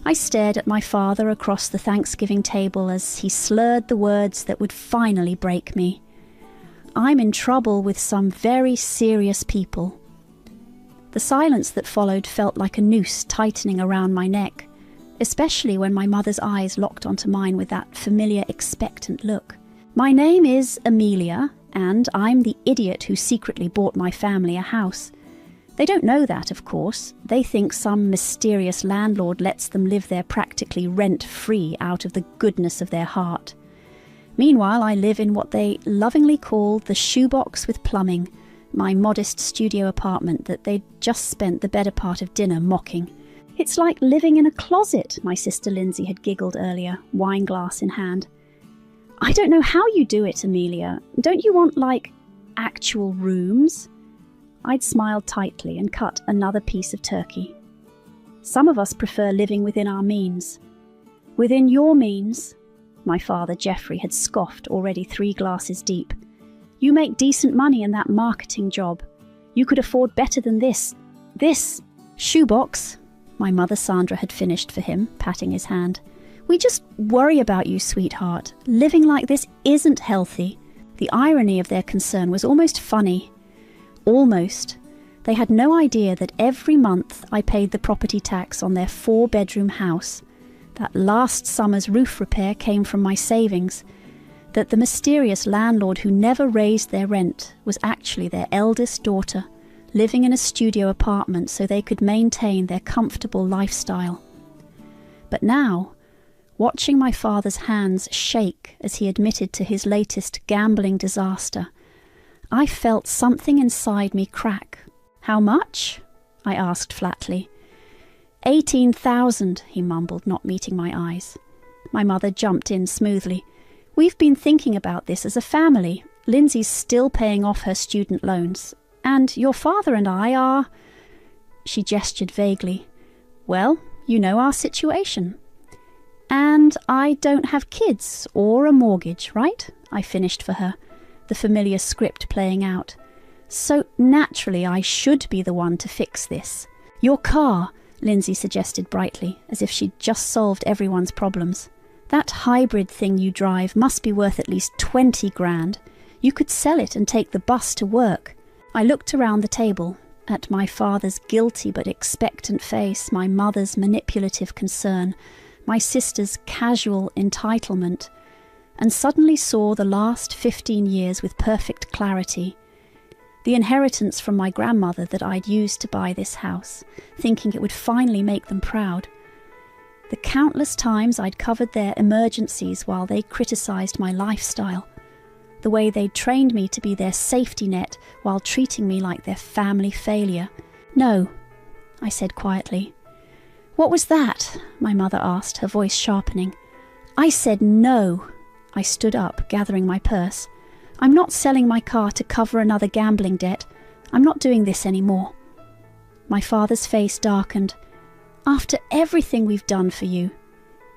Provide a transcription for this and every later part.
I stared at my father across the Thanksgiving table as he slurred the words that would finally break me. I'm in trouble with some very serious people. The silence that followed felt like a noose tightening around my neck, especially when my mother's eyes locked onto mine with that familiar expectant look. My name is Amelia, and I'm the idiot who secretly bought my family a house. They don't know that, of course. They think some mysterious landlord lets them live there practically rent-free out of the goodness of their heart. Meanwhile, I live in what they lovingly call the shoebox with plumbing, my modest studio apartment that they'd just spent the better part of dinner mocking. It's like living in a closet, my sister Lindsay had giggled earlier, wine glass in hand. I don't know how you do it, Amelia. Don't you want, actual rooms? I'd smiled tightly and cut another piece of turkey. Some of us prefer living within our means. Within your means, my father Geoffrey had scoffed already 3 glasses deep. You make decent money in that marketing job. You could afford better than this. This shoebox, my mother Sandra had finished for him, patting his hand. We just worry about you, sweetheart. Living like this isn't healthy. The irony of their concern was almost funny. Almost. They had no idea that every month I paid the property tax on their 4-bedroom house, that last summer's roof repair came from my savings, that the mysterious landlord who never raised their rent was actually their eldest daughter, living in a studio apartment so they could maintain their comfortable lifestyle. But now, watching my father's hands shake as he admitted to his latest gambling disaster, I felt something inside me crack. How much? I asked flatly. 18,000, he mumbled, not meeting my eyes. My mother jumped in smoothly. We've been thinking about this as a family. Lindsay's still paying off her student loans. And your father and I are... She gestured vaguely. Well, you know our situation. And I don't have kids or a mortgage, right? I finished for her, the familiar script playing out. So naturally I should be the one to fix this. Your car, Lindsay suggested brightly, as if she'd just solved everyone's problems. That hybrid thing you drive must be worth at least 20 grand. You could sell it and take the bus to work. I looked around the table, at my father's guilty but expectant face, my mother's manipulative concern, my sister's casual entitlement, and suddenly saw the last 15 years with perfect clarity. The inheritance from my grandmother that I'd used to buy this house, thinking it would finally make them proud. The countless times I'd covered their emergencies while they criticised my lifestyle. The way they'd trained me to be their safety net while treating me like their family failure. No, I said quietly. What was that? My mother asked, her voice sharpening. I said no. I stood up, gathering my purse. I'm not selling my car to cover another gambling debt. I'm not doing this anymore. My father's face darkened. After everything we've done for you,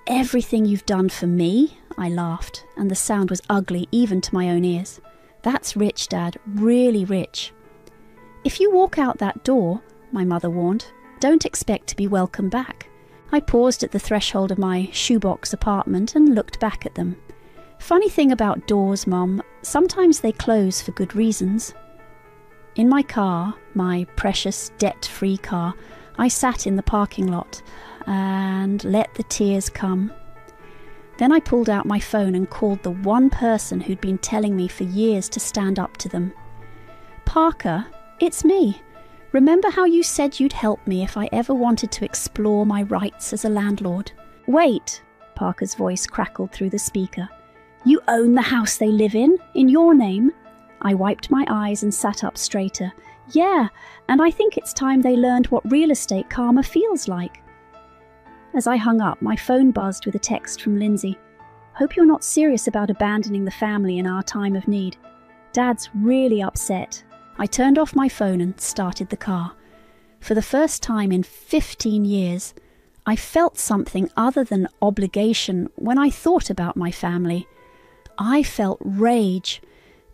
everything you've done for me, I laughed, and the sound was ugly even to my own ears. That's rich, Dad, really rich. If you walk out that door, my mother warned, don't expect to be welcome back. I paused at the threshold of my shoebox apartment and looked back at them. Funny thing about doors, Mom, sometimes they close for good reasons. In my car, my precious debt-free car, I sat in the parking lot and let the tears come. Then I pulled out my phone and called the one person who'd been telling me for years to stand up to them. Parker, it's me. Remember how you said you'd help me if I ever wanted to explore my rights as a landlord? Wait, Parker's voice crackled through the speaker. You own the house they live in your name? I wiped my eyes and sat up straighter. Yeah, and I think it's time they learned what real estate karma feels like. As I hung up, my phone buzzed with a text from Lindsay. Hope you're not serious about abandoning the family in our time of need. Dad's really upset. I turned off my phone and started the car. For the first time in 15 years, I felt something other than obligation when I thought about my family. I felt rage,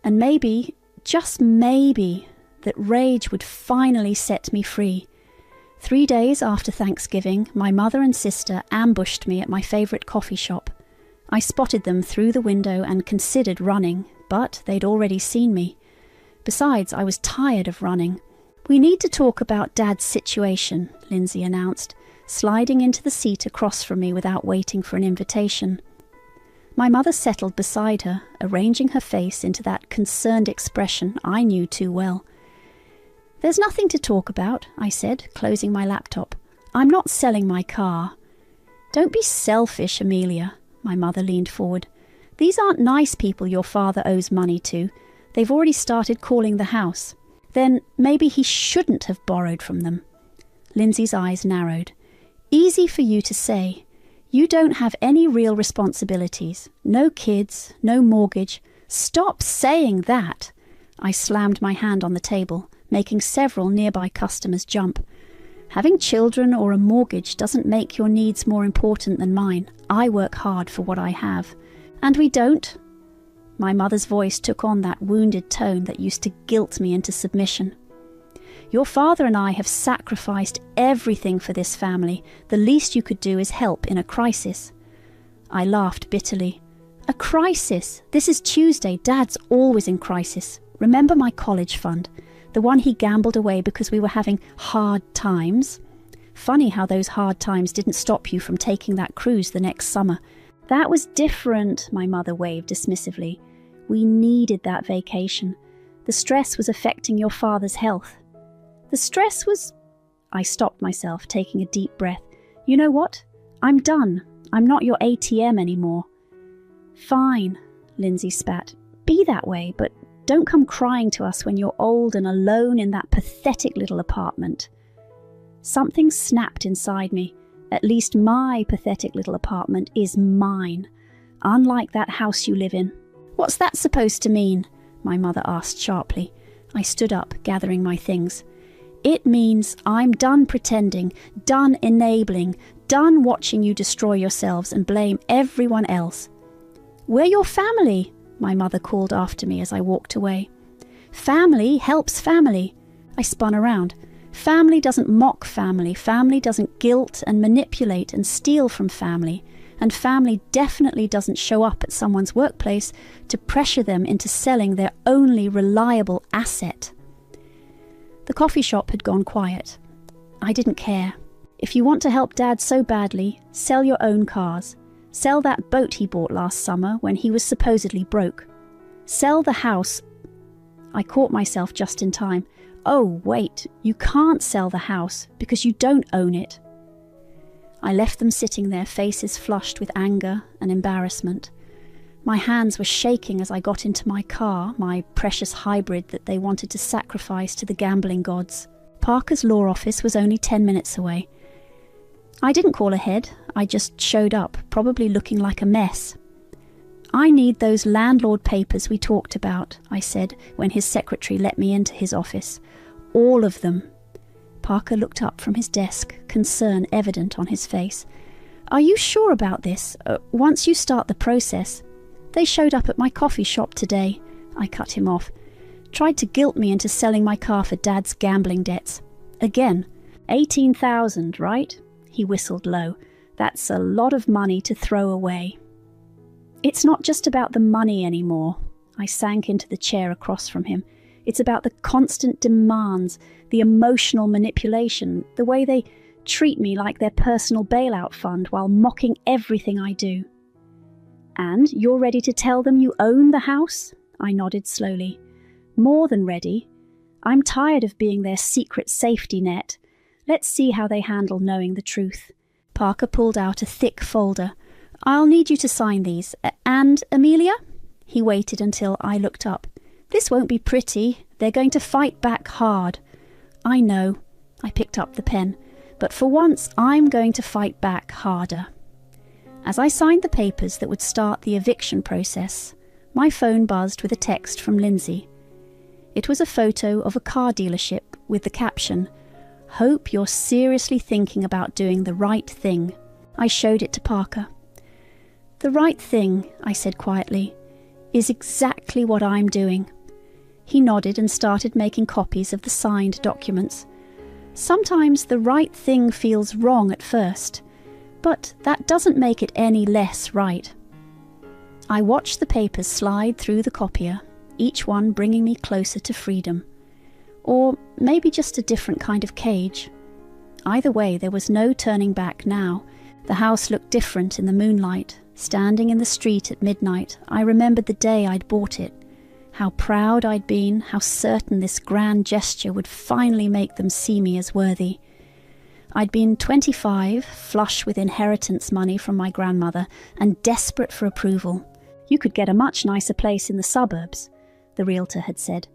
and maybe, just maybe, that rage would finally set me free. 3 days after Thanksgiving, my mother and sister ambushed me at my favourite coffee shop. I spotted them through the window and considered running, but they'd already seen me. Besides, I was tired of running. "We need to talk about Dad's situation," Lindsay announced, sliding into the seat across from me without waiting for an invitation. My mother settled beside her, arranging her face into that concerned expression I knew too well. "There's nothing to talk about," I said, closing my laptop. "I'm not selling my car." "Don't be selfish, Amelia," my mother leaned forward. "These aren't nice people your father owes money to. They've already started calling the house. Then maybe he shouldn't have borrowed from them." Lindsay's eyes narrowed. "Easy for you to say. You don't have any real responsibilities. No kids, no mortgage. Stop saying that." I slammed my hand on the table, making several nearby customers jump. "Having children or a mortgage doesn't make your needs more important than mine. I work hard for what I have." "And we don't?" My mother's voice took on that wounded tone that used to guilt me into submission. "Your father and I have sacrificed everything for this family. The least you could do is help in a crisis." I laughed bitterly. "A crisis? This is Tuesday. Dad's always in crisis. Remember my college fund? The one he gambled away because we were having hard times? Funny how those hard times didn't stop you from taking that cruise the next summer." "That was different," my mother waved dismissively. "We needed that vacation. The stress was affecting your father's health." "The stress was—" I stopped myself, taking a deep breath. "You know what? I'm done. I'm not your ATM anymore." "Fine," Lindsay spat. "Be that way, but don't come crying to us when you're old and alone in that pathetic little apartment." Something snapped inside me. At least my pathetic little apartment is mine, unlike that house you live in. "What's that supposed to mean?" my mother asked sharply. I stood up, gathering my things. "It means I'm done pretending, done enabling, done watching you destroy yourselves and blame everyone else." "We're your family," my mother called after me as I walked away. "Family helps family." I spun around. Family doesn't mock family. Family doesn't guilt and manipulate and steal from family. And family definitely doesn't show up at someone's workplace to pressure them into selling their only reliable asset. The coffee shop had gone quiet. I didn't care. If you want to help Dad so badly, sell your own cars. Sell that boat he bought last summer when he was supposedly broke. Sell the house. I caught myself just in time. "Oh, wait, you can't sell the house because you don't own it." I left them sitting there, faces flushed with anger and embarrassment. My hands were shaking as I got into my car, my precious hybrid that they wanted to sacrifice to the gambling gods. Parker's law office was only 10 minutes away. I didn't call ahead, I just showed up, probably looking like a mess. "I need those landlord papers we talked about," I said when his secretary let me into his office. "All of them." Parker looked up from his desk, concern evident on his face. "Are you sure about this? Once you start the process—" "They showed up at my coffee shop today," I cut him off. "Tried to guilt me into selling my car for Dad's gambling debts. Again, 18,000, right?" He whistled low. "That's a lot of money to throw away." "It's not just about the money anymore." I sank into the chair across from him. "It's about the constant demands, the emotional manipulation, the way they treat me like their personal bailout fund while mocking everything I do." "And you're ready to tell them you own the house?" I nodded slowly. "More than ready. I'm tired of being their secret safety net. Let's see how they handle knowing the truth." Parker pulled out a thick folder. "I'll need you to sign these. And, Amelia?" He waited until I looked up. "This won't be pretty. They're going to fight back hard." "I know." I picked up the pen. "But for once, I'm going to fight back harder." As I signed the papers that would start the eviction process, my phone buzzed with a text from Lindsay. It was a photo of a car dealership with the caption, "Hope you're seriously thinking about doing the right thing." I showed it to Parker. "The right thing," I said quietly, "is exactly what I'm doing." He nodded and started making copies of the signed documents. Sometimes the right thing feels wrong at first, but that doesn't make it any less right. I watched the papers slide through the copier, each one bringing me closer to freedom. Or maybe just a different kind of cage. Either way, there was no turning back now. The house looked different in the moonlight. Standing in the street at midnight, I remembered the day I'd bought it. How proud I'd been, how certain this grand gesture would finally make them see me as worthy. I'd been 25, flush with inheritance money from my grandmother, and desperate for approval. You could get a much nicer place in the suburbs, the realtor had said.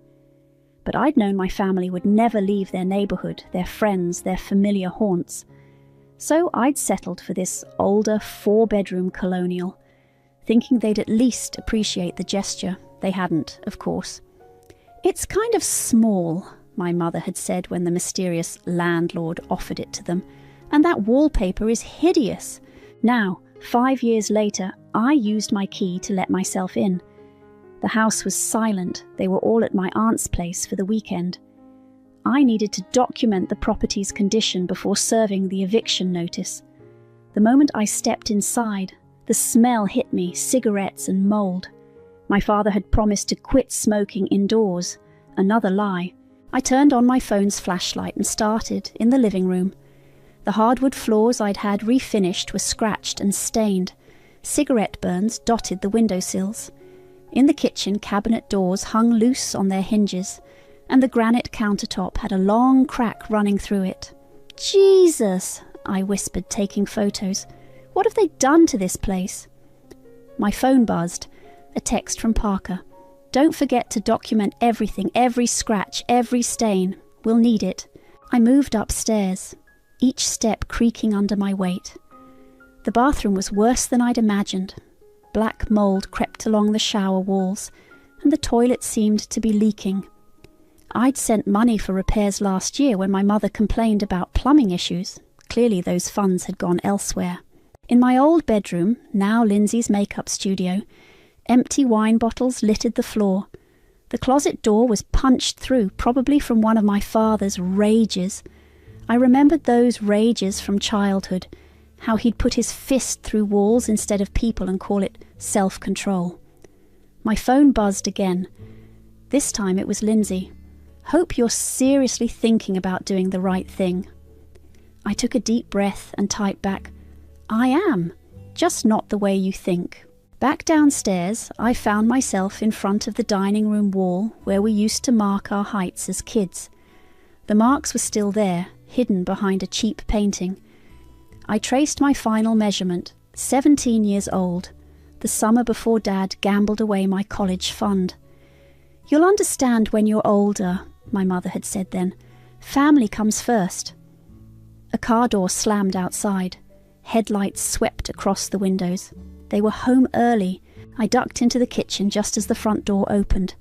But I'd known my family would never leave their neighbourhood, their friends, their familiar haunts. So I'd settled for this older 4-bedroom colonial, thinking they'd at least appreciate the gesture. They hadn't, of course. "It's kind of small," my mother had said when the mysterious landlord offered it to them, "and that wallpaper is hideous." Now, 5 years later, I used my key to let myself in. The house was silent. They were all at my aunt's place for the weekend. I needed to document the property's condition before serving the eviction notice. The moment I stepped inside, the smell hit me, cigarettes and mould. My father had promised to quit smoking indoors. Another lie. I turned on my phone's flashlight and started in the living room. The hardwood floors I'd had refinished were scratched and stained. Cigarette burns dotted the windowsills. In the kitchen, cabinet doors hung loose on their hinges, and the granite countertop had a long crack running through it. "Jesus," I whispered, taking photos. "What have they done to this place?" My phone buzzed. A text from Parker. "Don't forget to document everything, every scratch, every stain. We'll need it." I moved upstairs, each step creaking under my weight. The bathroom was worse than I'd imagined. Black mould crept along the shower walls, and the toilet seemed to be leaking. I'd sent money for repairs last year when my mother complained about plumbing issues. Clearly those funds had gone elsewhere. In my old bedroom, now Lindsay's makeup studio, empty wine bottles littered the floor. The closet door was punched through, probably from one of my father's rages. I remembered those rages from childhood, how he'd put his fist through walls instead of people and call it self-control. My phone buzzed again. This time it was Lindsay. "Hope you're seriously thinking about doing the right thing." I took a deep breath and typed back, "I am, just not the way you think." Back downstairs, I found myself in front of the dining room wall where we used to mark our heights as kids. The marks were still there, hidden behind a cheap painting. I traced my final measurement, 17 years old, the summer before Dad gambled away my college fund. "You'll understand when you're older," my mother had said then. "Family comes first." A car door slammed outside. Headlights swept across the windows. They were home early. I ducked into the kitchen just as the front door opened.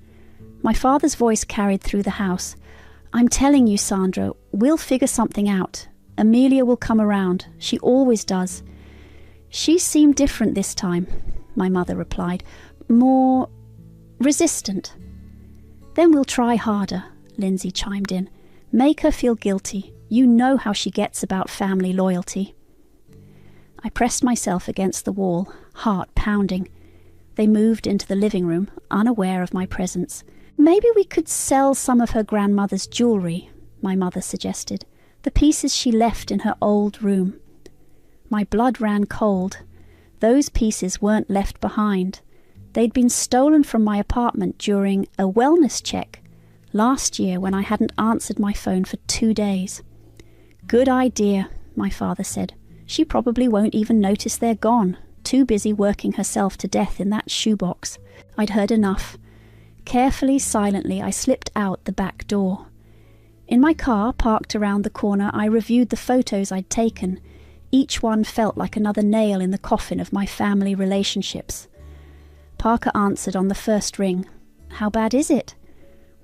My father's voice carried through the house. "I'm telling you, Sandra, we'll figure something out. Amelia will come around. She always does." "She seemed different this time," my mother replied. "More resistant." "Then we'll try harder," Lindsay chimed in. "Make her feel guilty. You know how she gets about family loyalty." I pressed myself against the wall, heart pounding. They moved into the living room, unaware of my presence. "Maybe we could sell some of her grandmother's jewellery," my mother suggested. "The pieces she left in her old room." My blood ran cold. Those pieces weren't left behind. They'd been stolen from my apartment during a wellness check last year when I hadn't answered my phone for 2 days. "Good idea," my father said. "She probably won't even notice they're gone, too busy working herself to death in that shoebox." I'd heard enough. Carefully, silently, I slipped out the back door. In my car, parked around the corner, I reviewed the photos I'd taken. Each one felt like another nail in the coffin of my family relationships. Parker answered on the first ring. "How bad is it?"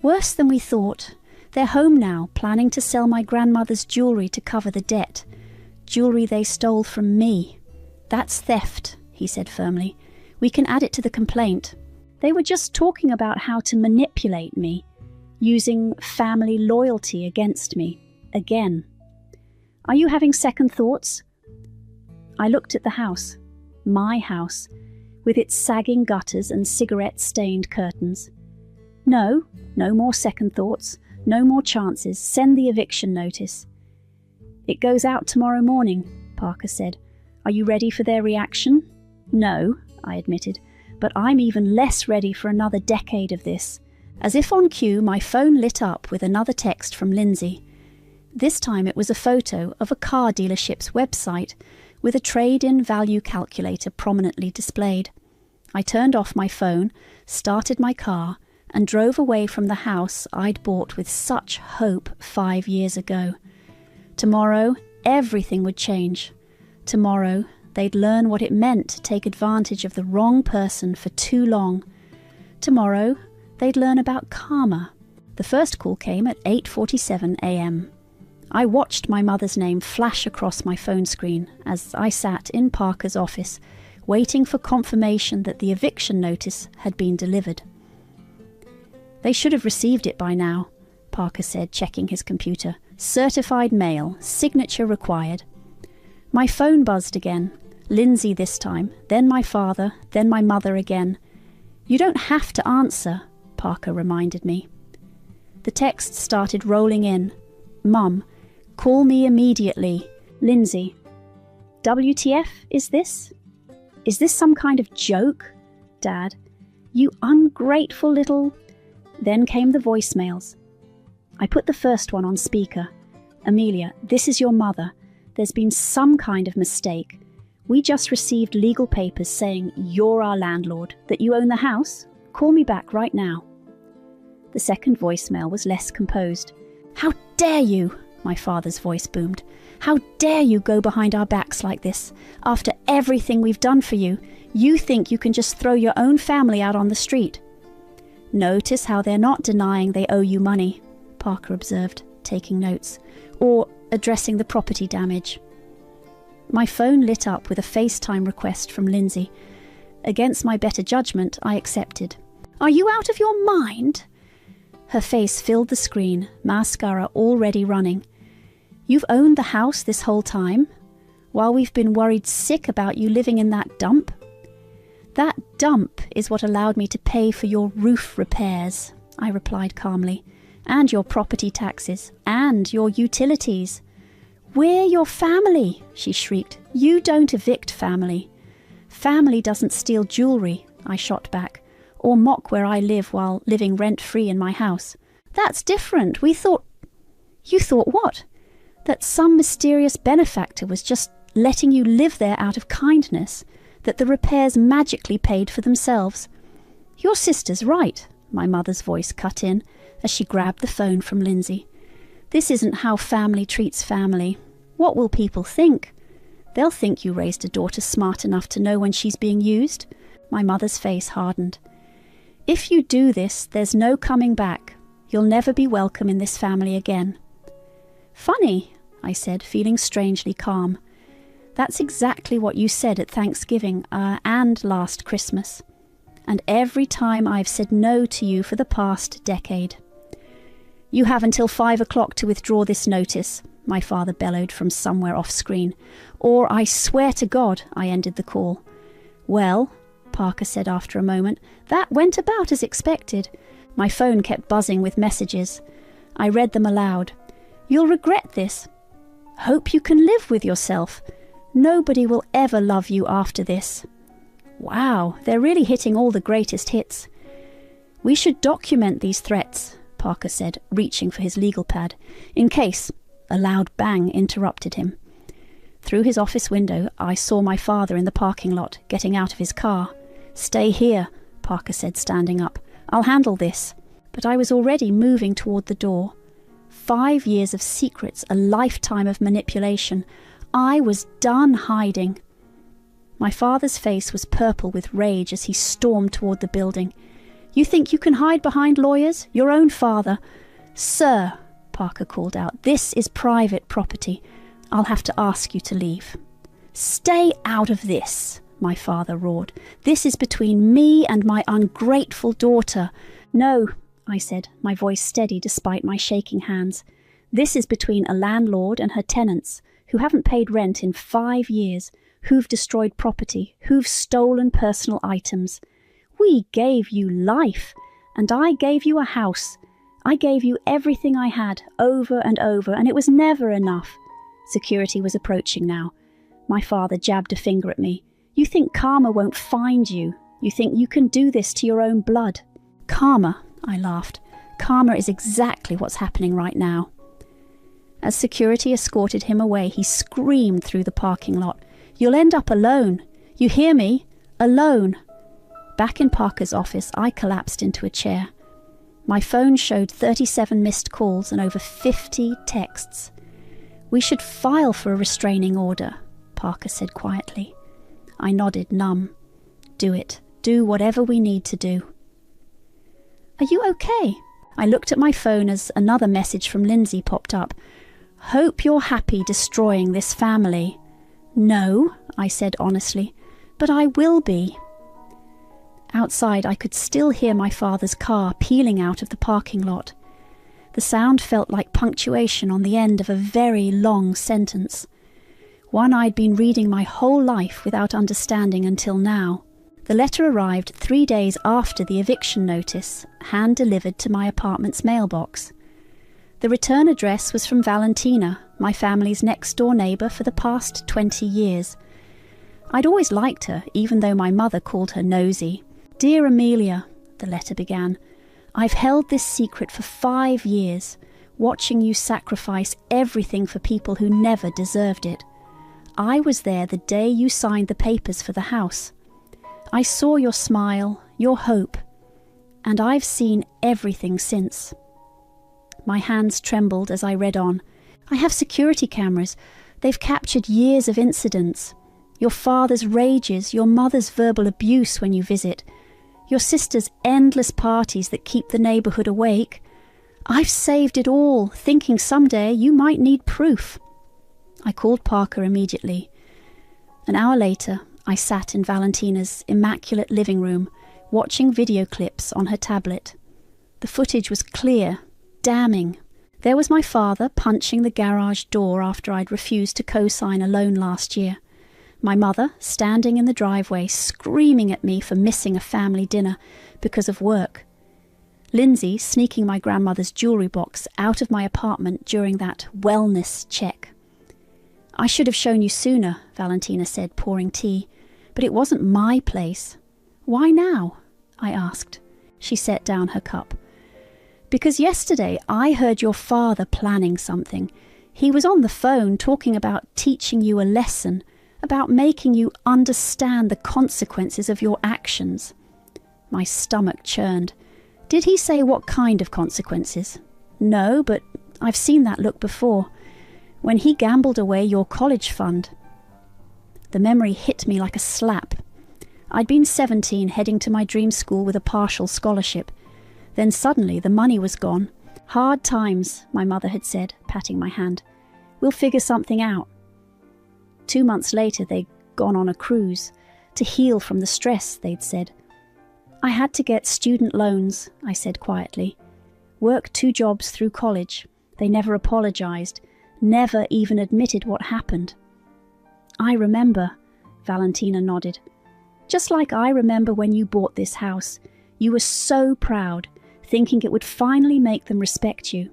"Worse than we thought. They're home now, planning to sell my grandmother's jewellery to cover the debt. Jewellery they stole from me." "That's theft," he said firmly. "We can add it to the complaint. They were just talking about how to manipulate me, using family loyalty against me. again. Are you having second thoughts? I looked at the house, my house, with its sagging gutters and cigarette-stained curtains. No more second thoughts, no more chances. Send the eviction notice. It goes out tomorrow morning, Parker said. Are you ready for their reaction? No, I admitted, but I'm even less ready for another decade of this. As if on cue, my phone lit up with another text from Lindsay. This time it was a photo of a car dealership's website with a trade-in value calculator prominently displayed. I turned off my phone, started my car, and drove away from the house I'd bought with such hope 5 years ago. Tomorrow, everything would change. Tomorrow, they'd learn what it meant to take advantage of the wrong person for too long. Tomorrow, they'd learn about karma. The first call came at 8:47 a.m. I watched my mother's name flash across my phone screen as I sat in Parker's office, waiting for confirmation that the eviction notice had been delivered. They should have received it by now, Parker said, checking his computer. Certified mail, signature required. My phone buzzed again. Lindsay this time, then my father, then my mother again. You don't have to answer, Parker reminded me. The text started rolling in. Mum, call me immediately. Lindsay. WTF is this? Is this some kind of joke? Dad. You ungrateful little... Then came the voicemails. I put the first one on speaker. Amelia, this is your mother. There's been some kind of mistake. We just received legal papers saying you're our landlord, that you own the house. Call me back right now. The second voicemail was less composed. How dare you? My father's voice boomed. How dare you go behind our backs like this? After everything we've done for you, you think you can just throw your own family out on the street. Notice how they're not denying they owe you money, Parker observed, taking notes, or addressing the property damage. My phone lit up with a FaceTime request from Lindsay. Against my better judgment, I accepted. Are you out of your mind? Her face filled the screen, mascara already running. You've owned the house this whole time, while we've been worried sick about you living in that dump? That dump is what allowed me to pay for your roof repairs, I replied calmly, and your property taxes, and your utilities. We're your family, she shrieked. You don't evict family. Family doesn't steal jewellery, I shot back, or mock where I live while living rent-free in my house. That's different. You thought what? That some mysterious benefactor was just letting you live there out of kindness, that the repairs magically paid for themselves. Your sister's right, my mother's voice cut in as she grabbed the phone from Lindsay. This isn't how family treats family. What will people think? They'll think you raised a daughter smart enough to know when she's being used. My mother's face hardened. If you do this, there's no coming back. You'll never be welcome in this family again. Funny, I said, feeling strangely calm. That's exactly what you said at Thanksgiving and last Christmas. And every time I've said no to you for the past decade. You have until 5 o'clock to withdraw this notice, my father bellowed from somewhere off screen. Or I swear to God, I ended the call. Well, Parker said after a moment, that went about as expected. My phone kept buzzing with messages. I read them aloud. You'll regret this. Hope you can live with yourself. Nobody will ever love you after this. Wow, they're really hitting all the greatest hits. We should document these threats, Parker said, reaching for his legal pad, in case... A loud bang interrupted him. Through his office window, I saw my father in the parking lot, getting out of his car. Stay here, Parker said, standing up. I'll handle this. But I was already moving toward the door. 5 years of secrets, a lifetime of manipulation. I was done hiding. My father's face was purple with rage as he stormed toward the building. You think you can hide behind lawyers? Your own father. Sir, Parker called out, this is private property. I'll have to ask you to leave. Stay out of this, my father roared. This is between me and my ungrateful daughter. No, I said, my voice steady despite my shaking hands. This is between a landlord and her tenants who haven't paid rent in 5 years, who've destroyed property, who've stolen personal items. We gave you life, and I gave you a house. I gave you everything I had, over and over, and it was never enough. Security was approaching now. My father jabbed a finger at me. You think karma won't find you. You think you can do this to your own blood. Karma, I laughed. Karma is exactly what's happening right now. As security escorted him away, he screamed through the parking lot. You'll end up alone. You hear me? Alone. Back in Parker's office, I collapsed into a chair. My phone showed 37 missed calls and over 50 texts. We should file for a restraining order, Parker said quietly. I nodded, numb. Do it. Do whatever we need to do. Are you okay? I looked at my phone as another message from Lindsay popped up. Hope you're happy destroying this family. No, I said honestly, but I will be. Outside, I could still hear my father's car peeling out of the parking lot. The sound felt like punctuation on the end of a very long sentence. One I'd been reading my whole life without understanding until now. The letter arrived 3 days after the eviction notice, hand-delivered to my apartment's mailbox. The return address was from Valentina, my family's next-door neighbour for the past 20 years. I'd always liked her, even though my mother called her nosy. Dear Amelia, the letter began, I've held this secret for 5 years, watching you sacrifice everything for people who never deserved it. I was there the day you signed the papers for the house. I saw your smile, your hope, and I've seen everything since. My hands trembled as I read on. I have security cameras. They've captured years of incidents. Your father's rages, your mother's verbal abuse when you visit, your sister's endless parties that keep the neighbourhood awake. I've saved it all, thinking someday you might need proof. I called Parker immediately. An hour later, I sat in Valentina's immaculate living room, watching video clips on her tablet. The footage was clear, damning. There was my father punching the garage door after I'd refused to co-sign a loan last year. My mother standing in the driveway, screaming at me for missing a family dinner because of work. Lindsay sneaking my grandmother's jewellery box out of my apartment during that wellness check. I should have shown you sooner, Valentina said, pouring tea. But it wasn't my place. Why now? I asked. She set down her cup. Because yesterday I heard your father planning something. He was on the phone talking about teaching you a lesson, about making you understand the consequences of your actions. My stomach churned. Did he say what kind of consequences? No, but I've seen that look before. When he gambled away your college fund. The memory hit me like a slap. I'd been 17, heading to my dream school with a partial scholarship. Then suddenly the money was gone. Hard times, my mother had said, patting my hand. We'll figure something out. 2 months later, they'd gone on a cruise. To heal from the stress, they'd said. I had to get student loans, I said quietly. Work 2 jobs through college. They never apologised, never even admitted what happened. I remember, Valentina nodded. Just like I remember when you bought this house. You were so proud, thinking it would finally make them respect you.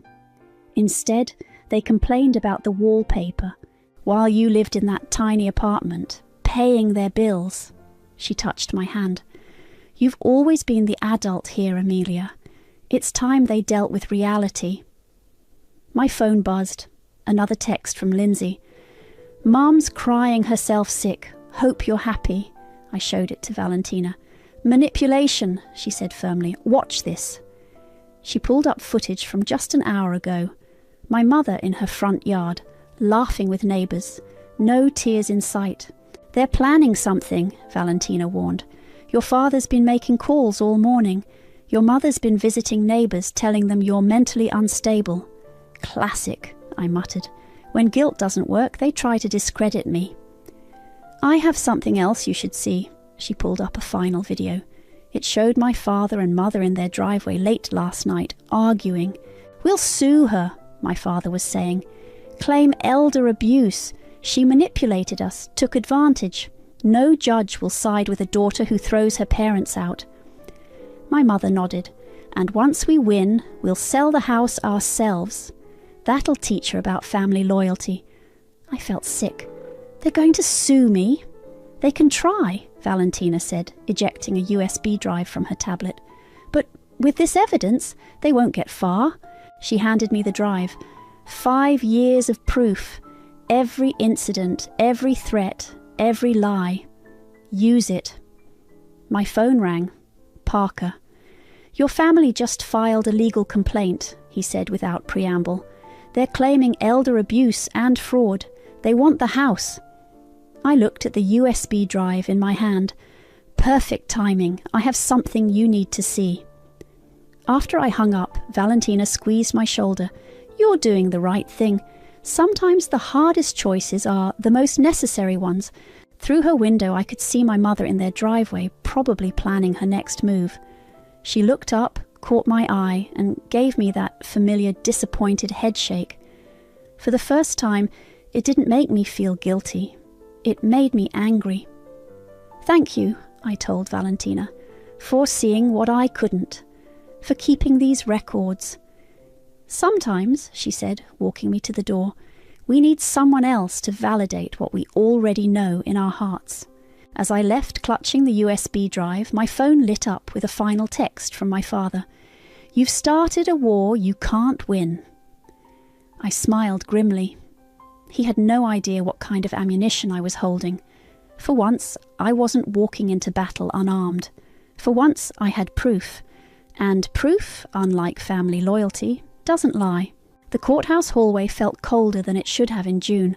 Instead, they complained about the wallpaper, while you lived in that tiny apartment, paying their bills. She touched my hand. You've always been the adult here, Amelia. It's time they dealt with reality. My phone buzzed. Another text from Lindsay. Mom's crying herself sick. Hope you're happy. I showed it to Valentina. Manipulation, she said firmly. Watch this. She pulled up footage from just an hour ago. My mother in her front yard, laughing with neighbours. No tears in sight. They're planning something, Valentina warned. Your father's been making calls all morning. Your mother's been visiting neighbours, telling them you're mentally unstable. Classic, I muttered. When guilt doesn't work, they try to discredit me. I have something else you should see. She pulled up a final video. It showed my father and mother in their driveway late last night, arguing. We'll sue her, my father was saying. Claim elder abuse. She manipulated us, took advantage. No judge will side with a daughter who throws her parents out. My mother nodded. And once we win, we'll sell the house ourselves. That'll teach her about family loyalty. I felt sick. They're going to sue me. They can try, Valentina said, ejecting a USB drive from her tablet. But with this evidence, they won't get far. She handed me the drive. 5 years of proof. Every incident, every threat, every lie. Use it. My phone rang. Parker. Your family just filed a legal complaint, he said without preamble. They're claiming elder abuse and fraud. They want the house. I looked at the USB drive in my hand. Perfect timing. I have something you need to see. After I hung up, Valentina squeezed my shoulder. You're doing the right thing. Sometimes the hardest choices are the most necessary ones. Through her window, I could see my mother in their driveway, probably planning her next move. She looked up, caught my eye, and gave me that familiar disappointed headshake. For the first time, it didn't make me feel guilty. It made me angry. Thank you, I told Valentina, for seeing what I couldn't, for keeping these records. Sometimes, she said, walking me to the door, we need someone else to validate what we already know in our hearts. As I left clutching the USB drive, my phone lit up with a final text from my father. You've started a war you can't win. I smiled grimly. He had no idea what kind of ammunition I was holding. For once, I wasn't walking into battle unarmed. For once, I had proof. And proof, unlike family loyalty, doesn't lie. The courthouse hallway felt colder than it should have in June.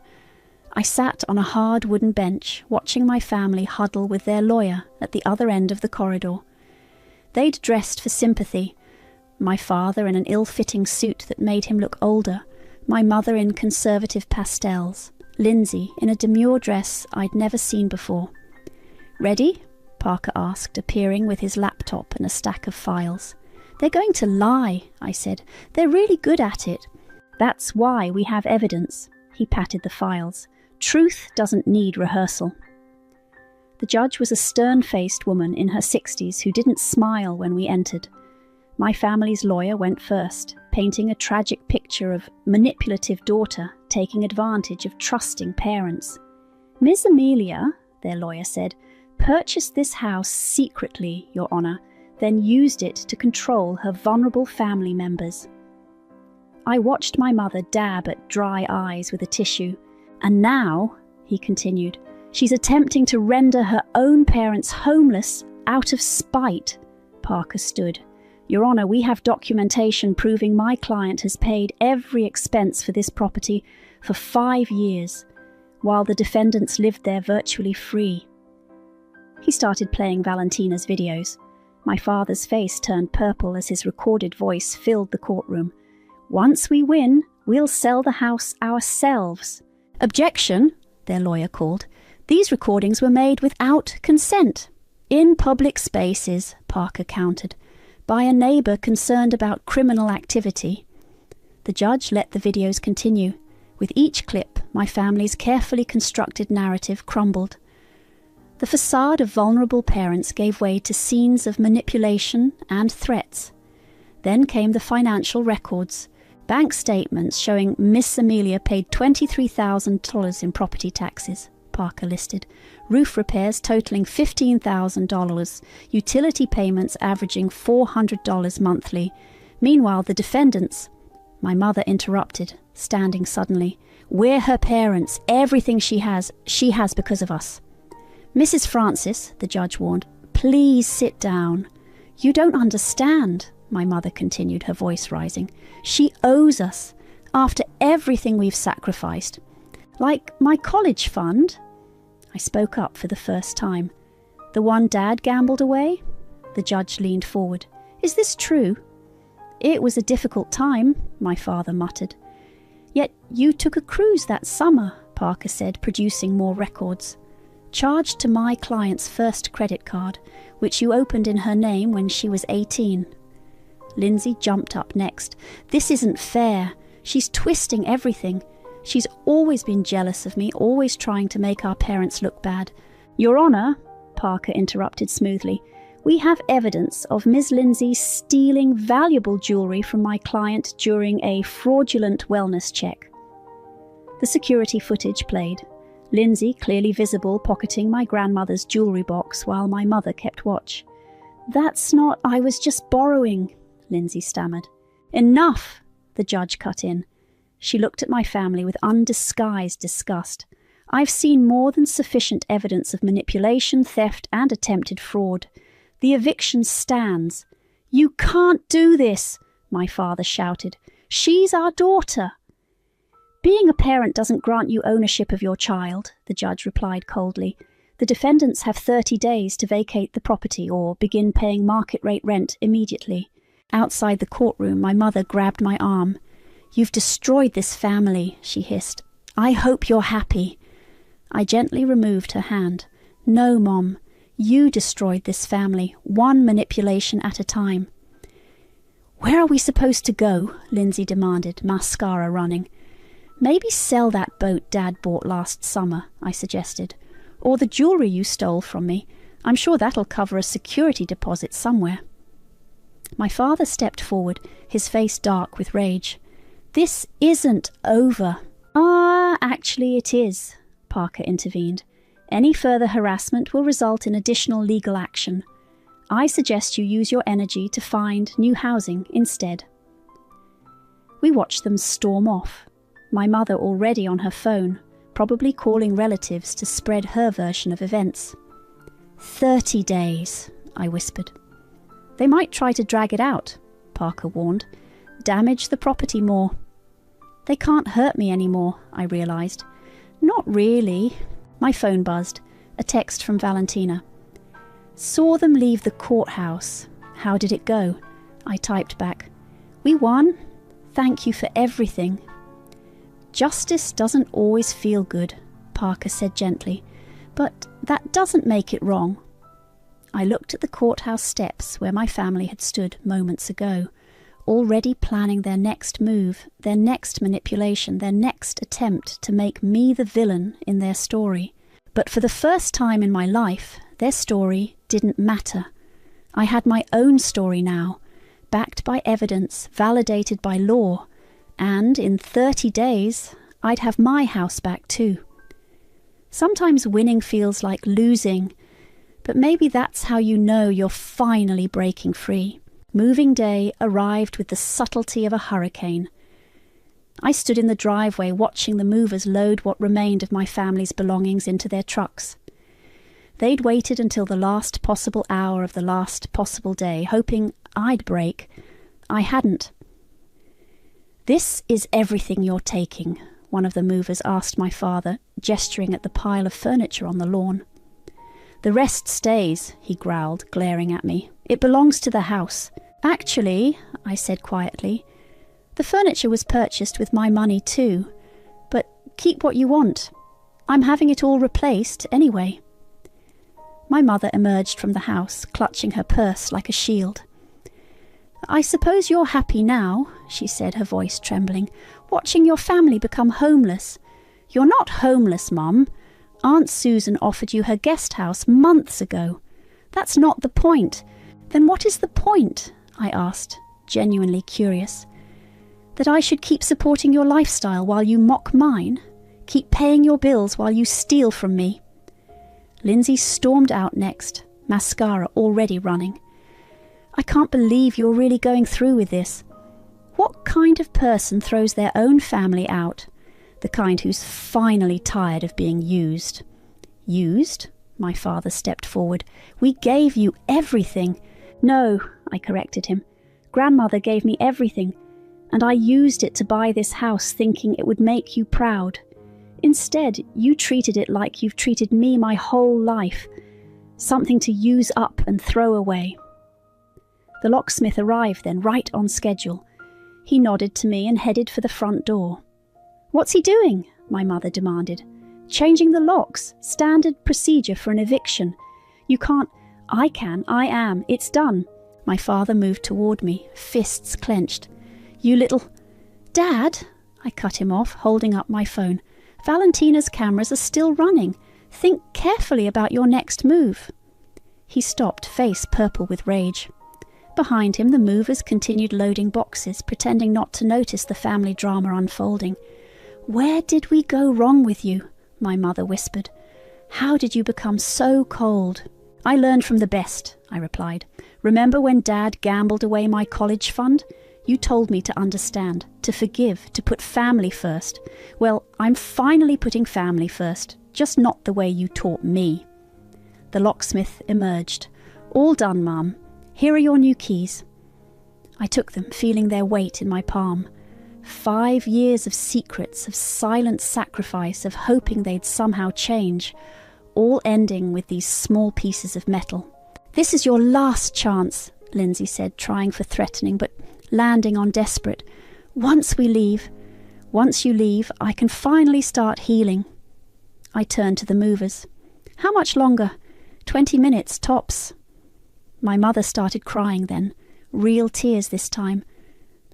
I sat on a hard wooden bench, watching my family huddle with their lawyer at the other end of the corridor. They'd dressed for sympathy. My father in an ill-fitting suit that made him look older, my mother in conservative pastels, Lindsay in a demure dress I'd never seen before. Ready? Parker asked, appearing with his laptop and a stack of files. They're going to lie, I said. They're really good at it. That's why we have evidence. He patted the files. Truth doesn't need rehearsal. The judge was a stern-faced woman in her 60s who didn't smile when we entered. My family's lawyer went first, painting a tragic picture of manipulative daughter taking advantage of trusting parents. Miss Amelia, their lawyer said, purchased this house secretly, Your Honor, then used it to control her vulnerable family members. I watched my mother dab at dry eyes with a tissue. And now, he continued, she's attempting to render her own parents homeless out of spite. Parker stood. Your Honor, we have documentation proving my client has paid every expense for this property for 5 years, while the defendants lived there virtually free. He started playing Valentina's videos. My father's face turned purple as his recorded voice filled the courtroom. Once we win, we'll sell the house ourselves. Objection, their lawyer called. These recordings were made without consent. In public spaces, Parker countered, by a neighbour concerned about criminal activity. The judge let the videos continue. With each clip, my family's carefully constructed narrative crumbled. The facade of vulnerable parents gave way to scenes of manipulation and threats. Then came the financial records. Bank statements showing Miss Amelia paid $23,000 in property taxes, Parker listed. Roof repairs totaling $15,000, utility payments averaging $400 monthly. Meanwhile, the defendants... My mother interrupted, standing suddenly. We're her parents. Everything she has because of us. Mrs. Francis, the judge warned, please sit down. You don't understand, my mother continued, her voice rising. She owes us, after everything we've sacrificed. Like my college fund. I spoke up for the first time. The one Dad gambled away? The judge leaned forward. Is this true? It was a difficult time, my father muttered. Yet you took a cruise that summer, Parker said, producing more records. Charged to my client's first credit card, which you opened in her name when she was 18. Lindsay jumped up next. This isn't fair. She's twisting everything. She's always been jealous of me, always trying to make our parents look bad. Your Honour, Parker interrupted smoothly, we have evidence of Ms. Lindsay stealing valuable jewellery from my client during a fraudulent wellness check. The security footage played. Lindsay, clearly visible, pocketing my grandmother's jewellery box while my mother kept watch. That's not... I was just borrowing, Lindsay stammered. Enough, the judge cut in. She looked at my family with undisguised disgust. I've seen more than sufficient evidence of manipulation, theft, and attempted fraud. The eviction stands. You can't do this, my father shouted. She's our daughter. Being a parent doesn't grant you ownership of your child, the judge replied coldly. The defendants have 30 days to vacate the property or begin paying market-rate rent immediately. Outside the courtroom, my mother grabbed my arm. You've destroyed this family, she hissed. I hope you're happy. I gently removed her hand. No, Mom. You destroyed this family, one manipulation at a time. Where are we supposed to go? Lindsay demanded, mascara running. Maybe sell that boat Dad bought last summer, I suggested. Or the jewellery you stole from me. I'm sure that'll cover a security deposit somewhere. My father stepped forward, his face dark with rage. This isn't over. Actually it is, Parker intervened. Any further harassment will result in additional legal action. I suggest you use your energy to find new housing instead. We watched them storm off. My mother already on her phone, probably calling relatives to spread her version of events. 30 days, I whispered. They might try to drag it out, Parker warned. Damage the property more. They can't hurt me anymore, I realised. Not really. My phone buzzed. A text from Valentina. Saw them leave the courthouse. How did it go? I typed back. We won. Thank you for everything. Justice doesn't always feel good, Parker said gently, but that doesn't make it wrong. I looked at the courthouse steps where my family had stood moments ago, already planning their next move, their next manipulation, their next attempt to make me the villain in their story. But for the first time in my life, their story didn't matter. I had my own story now, backed by evidence, validated by law, and in 30 days, I'd have my house back too. Sometimes winning feels like losing, but maybe that's how you know you're finally breaking free. Moving day arrived with the subtlety of a hurricane. I stood in the driveway watching the movers load what remained of my family's belongings into their trucks. They'd waited until the last possible hour of the last possible day, hoping I'd break. I hadn't. This is everything you're taking, one of the movers asked my father, gesturing at the pile of furniture on the lawn. The rest stays, he growled, glaring at me. It belongs to the house. Actually, I said quietly, the furniture was purchased with my money too, but keep what you want. I'm having it all replaced anyway. My mother emerged from the house, clutching her purse like a shield. I suppose you're happy now, she said, her voice trembling, watching your family become homeless. You're not homeless, Mum. Aunt Susan offered you her guest house months ago. That's not the point. Then what is the point? I asked, genuinely curious. That I should keep supporting your lifestyle while you mock mine? Keep paying your bills while you steal from me? Lindsay stormed out next, mascara already running. I can't believe you're really going through with this. What kind of person throws their own family out? The kind who's finally tired of being used. Used? My father stepped forward. We gave you everything. No, I corrected him. Grandmother gave me everything, and I used it to buy this house thinking it would make you proud. Instead, you treated it like you've treated me my whole life. Something to use up and throw away. The locksmith arrived then, right on schedule. He nodded to me and headed for the front door. What's he doing? My mother demanded. Changing the locks. Standard procedure for an eviction. You can't... I can. I am. It's done. My father moved toward me, fists clenched. You little... Dad? I cut him off, holding up my phone. Valentina's cameras are still running. Think carefully about your next move. He stopped, face purple with rage. Behind him, the movers continued loading boxes, pretending not to notice the family drama unfolding. "Where did we go wrong with you?" my mother whispered. "How did you become so cold?" "I learned from the best," I replied. "Remember when Dad gambled away my college fund? You told me to understand, to forgive, to put family first. Well, I'm finally putting family first, just not the way you taught me." The locksmith emerged. "All done, Mum. Here are your new keys." I took them, feeling their weight in my palm. 5 years of secrets, of silent sacrifice, of hoping they'd somehow change, all ending with these small pieces of metal. "This is your last chance," Lindsay said, trying for threatening, but landing on desperate. Once you leave, I can finally start healing." I turned to the movers. "How much longer?" 20 minutes, tops." My mother started crying then, real tears this time.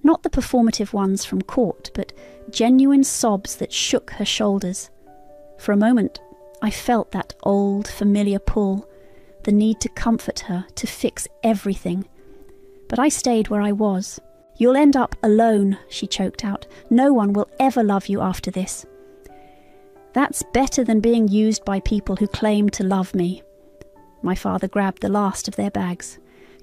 Not the performative ones from court, but genuine sobs that shook her shoulders. For a moment, I felt that old, familiar pull, the need to comfort her, to fix everything. But I stayed where I was. "You'll end up alone," she choked out. "No one will ever love you after this." "That's better than being used by people who claim to love me." My father grabbed the last of their bags.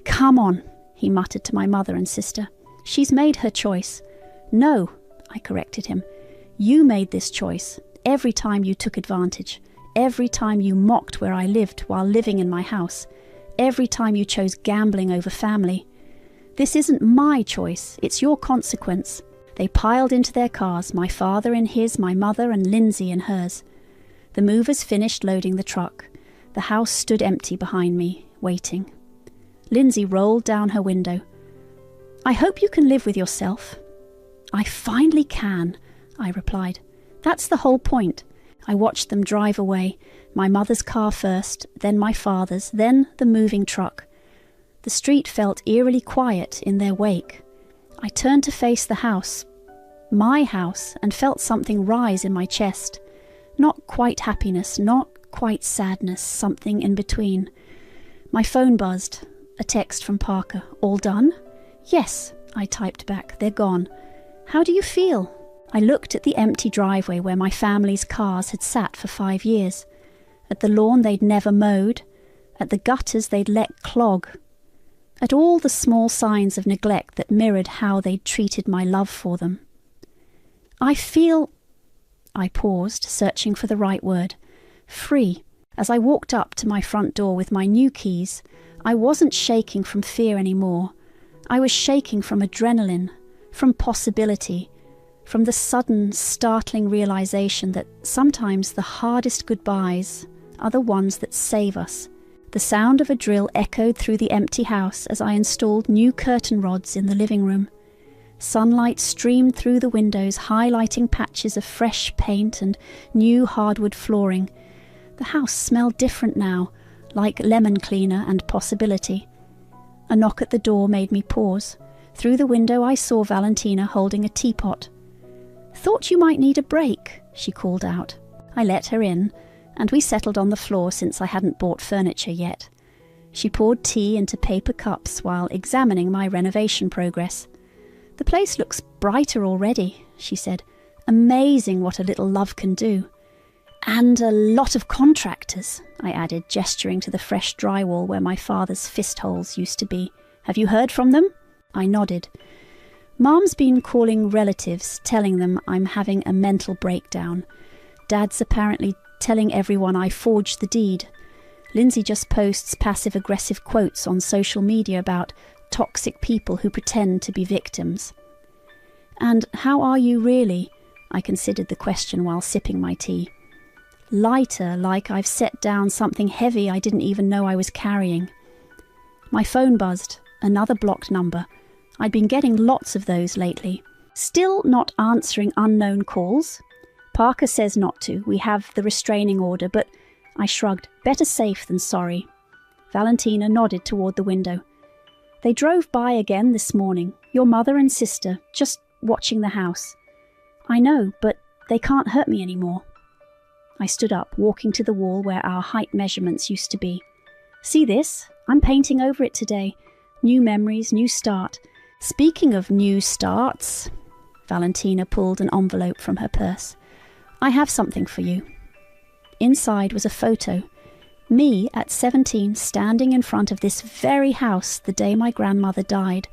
"Come on," he muttered to my mother and sister. "She's made her choice." "No," I corrected him. "You made this choice. Every time you took advantage. Every time you mocked where I lived while living in my house. Every time you chose gambling over family. This isn't my choice. It's your consequence." They piled into their cars, my father in his, my mother and Lindsay in hers. The movers finished loading the truck. The house stood empty behind me, waiting. Lindsay rolled down her window. "I hope you can live with yourself." "I finally can," I replied. "That's the whole point." I watched them drive away, my mother's car first, then my father's, then the moving truck. The street felt eerily quiet in their wake. I turned to face the house, my house, and felt something rise in my chest. Not quite happiness, not quite sadness, something in between. My phone buzzed. A text from Parker. "All done?" "Yes," I typed back. "They're gone." "How do you feel?" I looked at the empty driveway where my family's cars had sat for 5 years, at the lawn they'd never mowed, at the gutters they'd let clog, at all the small signs of neglect that mirrored how they'd treated my love for them. I feel... I paused, searching for the right word. Free. As I walked up to my front door with my new keys, I wasn't shaking from fear anymore. I was shaking from adrenaline, from possibility, from the sudden, startling realization that sometimes the hardest goodbyes are the ones that save us. The sound of a drill echoed through the empty house as I installed new curtain rods in the living room. Sunlight streamed through the windows, highlighting patches of fresh paint and new hardwood flooring. The house smelled different now, like lemon cleaner and possibility. A knock at the door made me pause. Through the window I saw Valentina holding a teapot. "Thought you might need a break," she called out. I let her in, and we settled on the floor since I hadn't bought furniture yet. She poured tea into paper cups while examining my renovation progress. "The place looks brighter already," she said. "Amazing what a little love can do." "And a lot of contractors," I added, gesturing to the fresh drywall where my father's fist holes used to be. "Have you heard from them?" I nodded. "Mom's been calling relatives, telling them I'm having a mental breakdown. Dad's apparently telling everyone I forged the deed. Lindsay just posts passive-aggressive quotes on social media about toxic people who pretend to be victims." "And how are you really?" I considered the question while sipping my tea. "Lighter, like I've set down something heavy I didn't even know I was carrying." My phone buzzed, another blocked number. I'd been getting lots of those lately. "Still not answering unknown calls?" "Parker says not to. We have the restraining order, but..." I shrugged. "Better safe than sorry." Valentina nodded toward the window. "They drove by again this morning, your mother and sister, just watching the house." I know, but they can't hurt me anymore. I stood up, walking to the wall where our height measurements used to be. See this? I'm painting over it today. New memories, new start. Speaking of new starts, Valentina pulled an envelope from her purse. I have something for you. Inside was a photo. Me at 17 standing in front of this very house the day my grandmother died.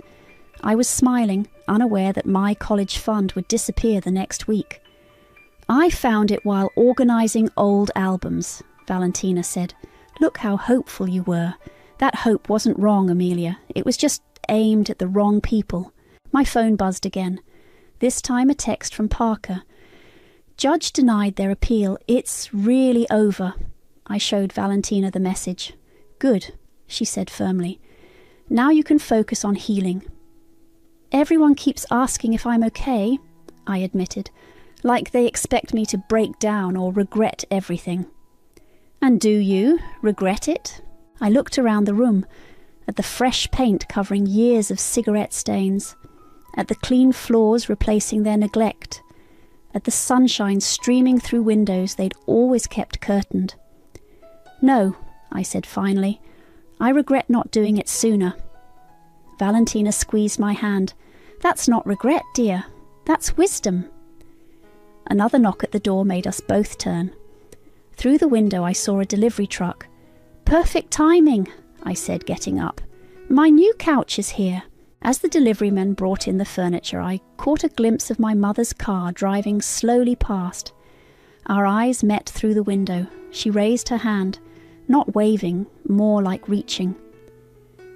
I was smiling, unaware that my college fund would disappear the next week. I found it while organising old albums, Valentina said. Look how hopeful you were. That hope wasn't wrong, Amelia. It was just aimed at the wrong people. My phone buzzed again. This time a text from Parker. Judge denied their appeal. It's really over. I showed Valentina the message. Good, she said firmly. Now you can focus on healing. Everyone keeps asking if I'm okay, I admitted, like they expect me to break down or regret everything. And do you regret it? I looked around the room, at the fresh paint covering years of cigarette stains, at the clean floors replacing their neglect, at the sunshine streaming through windows they'd always kept curtained. No, I said finally, I regret not doing it sooner. Valentina squeezed my hand. That's not regret, dear. That's wisdom. Another knock at the door made us both turn. Through the window I saw a delivery truck. Perfect timing, I said, getting up. My new couch is here. As the deliveryman brought in the furniture, I caught a glimpse of my mother's car driving slowly past. Our eyes met through the window. She raised her hand, not waving, more like reaching.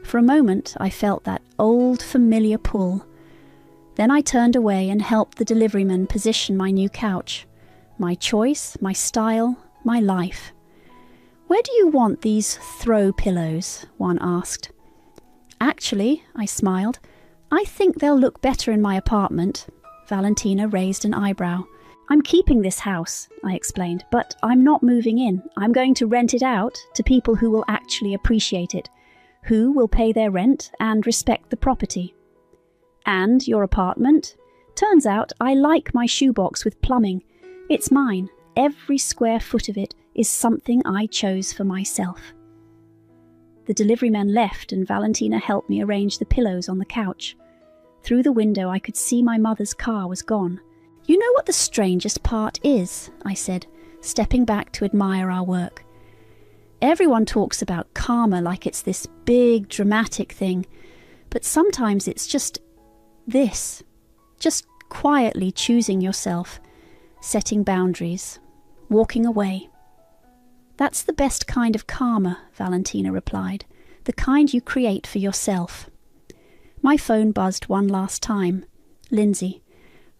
For a moment I felt that old familiar pull. Then I turned away and helped the deliveryman position my new couch. My choice, my style, my life. Where do you want these throw pillows? One asked. Actually, I smiled, I think they'll look better in my apartment. Valentina raised an eyebrow. I'm keeping this house, I explained, but I'm not moving in. I'm going to rent it out to people who will actually appreciate it, who will pay their rent and respect the property. And your apartment? Turns out I like my shoebox with plumbing. It's mine. Every square foot of it is something I chose for myself. The deliveryman left and Valentina helped me arrange the pillows on the couch. Through the window I could see my mother's car was gone. You know what the strangest part is? I said, stepping back to admire our work. Everyone talks about karma like it's this big, dramatic thing, but sometimes it's just this. Just quietly choosing yourself, setting boundaries, walking away. That's the best kind of karma, Valentina replied, the kind you create for yourself. My phone buzzed one last time. Lindsay,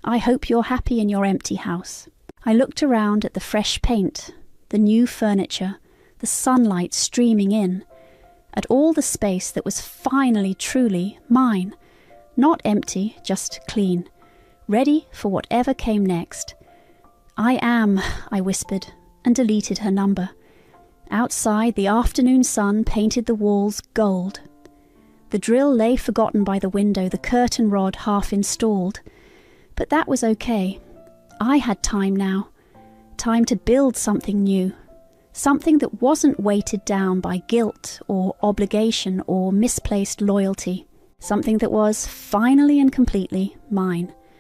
I hope you're happy in your empty house. I looked around at the fresh paint, the new furniture, the sunlight streaming in, at all the space that was finally truly mine, not empty, just clean, ready for whatever came next. I am, I whispered, and deleted her number. Outside, the afternoon sun painted the walls gold. The drill lay forgotten by the window, the curtain rod half installed. But that was okay. I had time now. Time to build something new. Something that wasn't weighted down by guilt or obligation or misplaced loyalty. Something that was finally and completely mine.